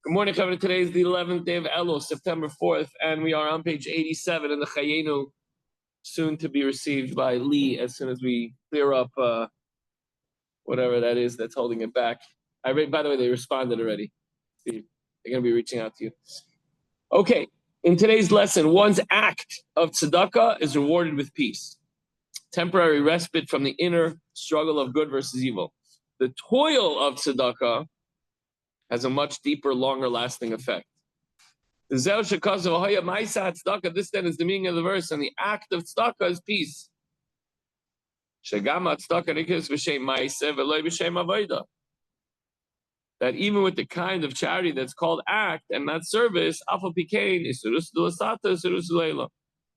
Good morning, Chavre. Today is the 11th day of Elul, September 4th, and we are on page 87 in the Chayenu, soon to be received by Lee as soon as we clear up whatever that is that's holding it back. By the way, they responded already. See, they're going to be reaching out to you. Okay, in today's lesson, one's act of tzedakah is rewarded with peace. Temporary respite from the inner struggle of good versus evil. The toil of tzedakah has a much deeper, longer lasting effect. This then is the meaning of the verse, and the act of tzedakah is peace. That even with the kind of charity that's called act and not service,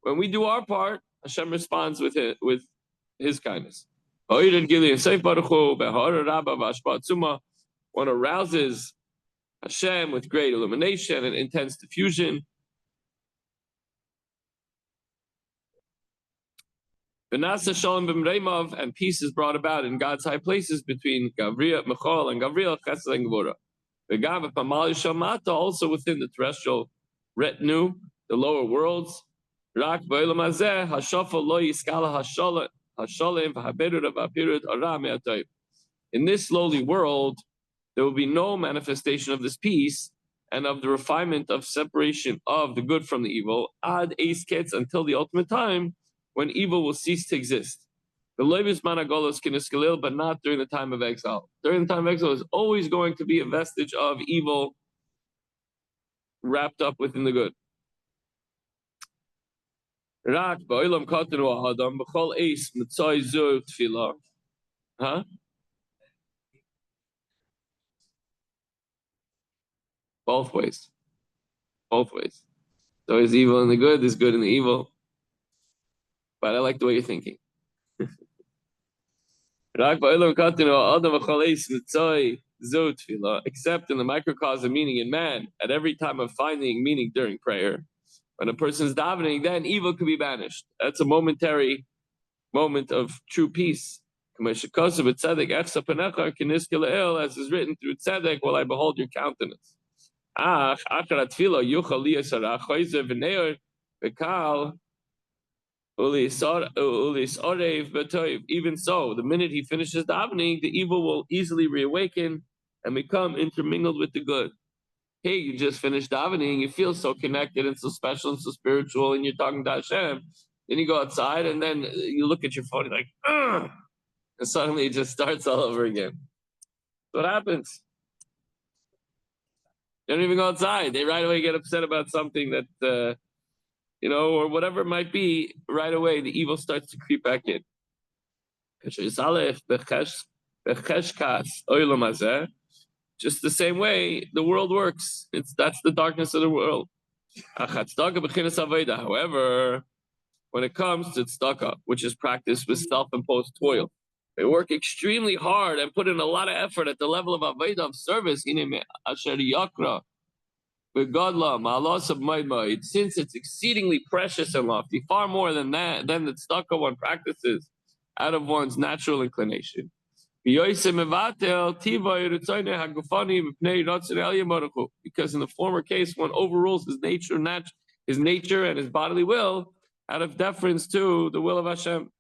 when we do our part, Hashem responds with His kindness. One arouses Hashem with great illumination and intense diffusion. And peace is brought about in God's high places between Gavriel, Michal, and Gavriel, Chesed, and Gevurah. Also within the terrestrial retinue, the lower worlds. In this lowly world, there will be no manifestation of this peace and of the refinement of separation of the good from the evil, ad eis ketz, until the ultimate time when evil will cease to exist. The loibus managolos kiniskalil, but not during the time of exile. During the time of exile, is always going to be a vestige of evil wrapped up within the good. Rak ba'olam katenu adam b'chol eis mitzay zu tefillah. Huh? Both ways. Both ways. So there's evil in the good, there's good in the evil. But I like the way you're thinking. Except in the microcosm meaning in man, at every time of finding meaning during prayer, when a person is davening, then evil can be banished. That's a momentary moment of true peace. As is written through tzedek, while I behold your countenance. Even so, the minute he finishes davening, the evil will easily reawaken and become intermingled with the good. Hey, you just finished davening, you feel so connected and so special and so spiritual, and you're talking to Hashem. Then you go outside, and then you look at your phone, you're like, ugh! And suddenly it just starts all over again. What happens? They don't even go outside. They right away get upset about something that, or whatever it might be. Right away, the evil starts to creep back in. Just the same way the world works. That's the darkness of the world. However, when it comes to tzedakah, which is practiced with self-imposed toil, they work extremely hard and put in a lot of effort at the level of avodah, of service. Since it's exceedingly precious and lofty, far more than that, than the tzedakah one practices out of one's natural inclination. Because in the former case, one overrules his nature and his bodily will out of deference to the will of Hashem.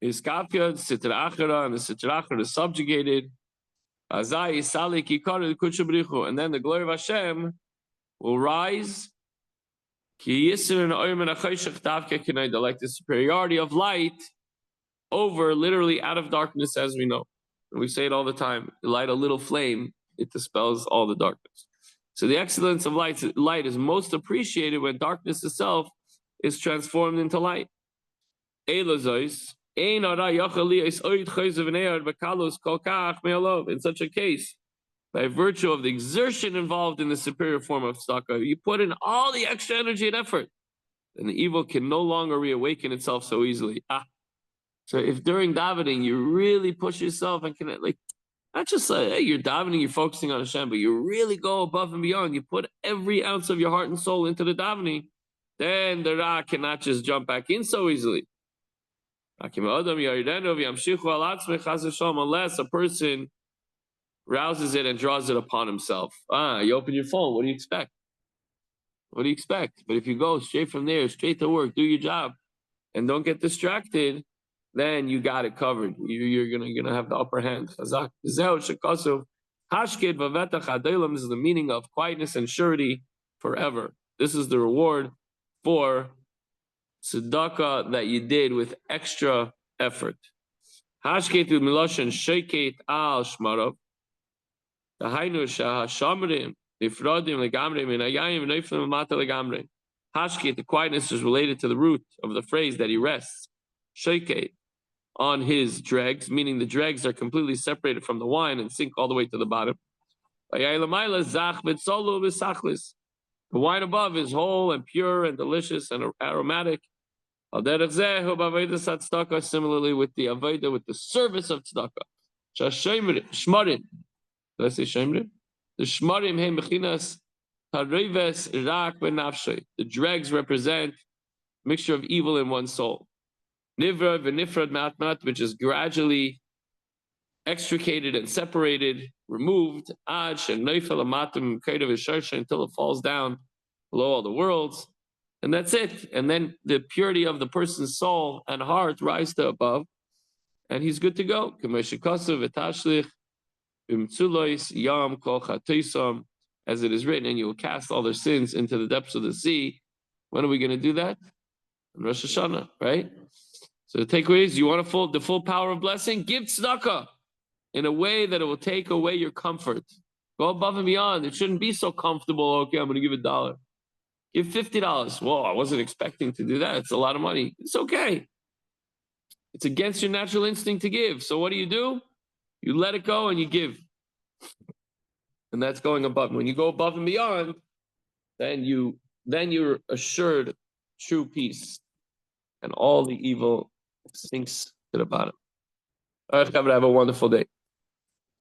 His kafia, the sitra achara, and the sitra achara is subjugated. And then the glory of Hashem will rise. Like the superiority of light over, literally out of darkness, as we know. And we say it all the time. You light a little flame, it dispels all the darkness. So the excellence of light is most appreciated when darkness itself is transformed into light. In such a case, by virtue of the exertion involved in the superior form of tzedakah, you put in all the extra energy and effort, then the evil can no longer reawaken itself so easily. So if during davening you really push yourself and can, like, not just like, hey, you're davening, you're focusing on Hashem, but you really go above and beyond, you put every ounce of your heart and soul into the davening, then the Ra cannot just jump back in so easily. Unless a person rouses it and draws it upon himself. You open your phone. What do you expect? What do you expect? But if you go straight from there, straight to work, do your job, and don't get distracted, then you got it covered. You're gonna have the upper hand. Chazak. Hashkid vavetach adolam is the meaning of quietness and surety forever. This is the reward for tzedakah that you did with extra effort. Hashkid miloshen sheket al shmarov. The hainu shahashamrim nifradim legamre minayayim neiflim mata legamre. Hashket, the quietness is related to the root of the phrase that he rests, sheket, on his dregs, meaning the dregs are completely separated from the wine and sink all the way to the bottom. The wine above is whole and pure and delicious and aromatic. Similarly with the avodah, with the service of tzedakah. Shmarim. Did I say shemrim? The shmarim he mechinas hareves rak benafshay. The dregs represent a mixture of evil in one's soul. Nivra v'nifrad matmat, which is gradually extricated and separated, removed, ad sheneifel amatim keidav v'sharsha, until it falls down below all the worlds, and that's it. And then the purity of the person's soul and heart rise to above, and he's good to go. As it is written, and you will cast all their sins into the depths of the sea. When are we going to do that? On Rosh Hashanah, right? So the takeaway is, you want the full power of blessing? Give tzedakah in a way that it will take away your comfort. Go above and beyond. It shouldn't be so comfortable. Okay, I'm going to give $1. Give $50. Whoa, I wasn't expecting to do that. It's a lot of money. It's okay. It's against your natural instinct to give. So what do? You let it go and you give. And that's going above. When you go above and beyond, then you're assured true peace. And all the evil sinks to the bottom. All right, have a wonderful day.